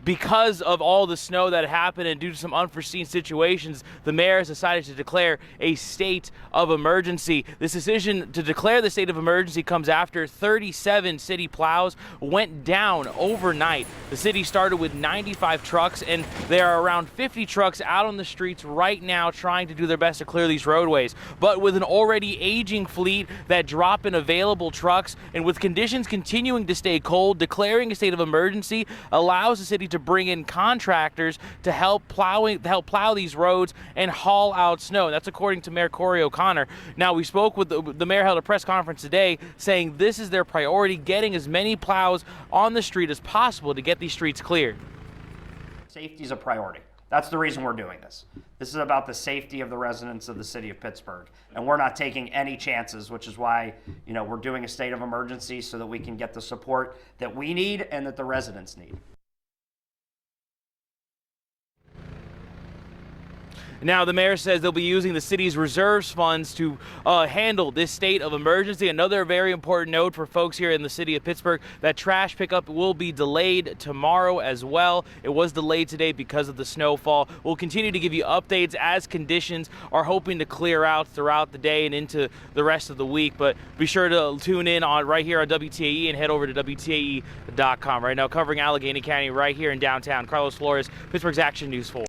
because of all the snow that happened and due to some unforeseen situations, the mayor has decided to declare a state of emergency. This decision to declare the state of emergency comes after 37 city plows went down overnight. The city started with 95 trucks, and there are around 50 trucks out on the streets right now trying to do their best to clear these roadways. But with an already aging fleet that drop in available trucks, and with conditions continuing to stay cold, declaring a state of emergency allows the city to bring in contractors to help plow these roads and haul out snow. That's according to Mayor Corey O'Connor. Now, we spoke with the mayor, held a press conference today saying this is their priority, getting as many plows on the street as possible to get these streets cleared. Safety is a priority. That's the reason we're doing this. This is about the safety of the residents of the city of Pittsburgh, and we're not taking any chances, which is why, we're doing a state of emergency so that we can get the support that we need and that the residents need. Now, the mayor says they'll be using the city's reserves funds to handle this state of emergency. Another very important note for folks here in the city of Pittsburgh, that trash pickup will be delayed tomorrow as well. It was delayed today because of the snowfall. We'll continue to give you updates as conditions are hoping to clear out throughout the day and into the rest of the week. But be sure to tune in right here on WTAE and head over to WTAE.com. Right now, covering Allegheny County right here in downtown, Carlos Flores, Pittsburgh's Action News 4.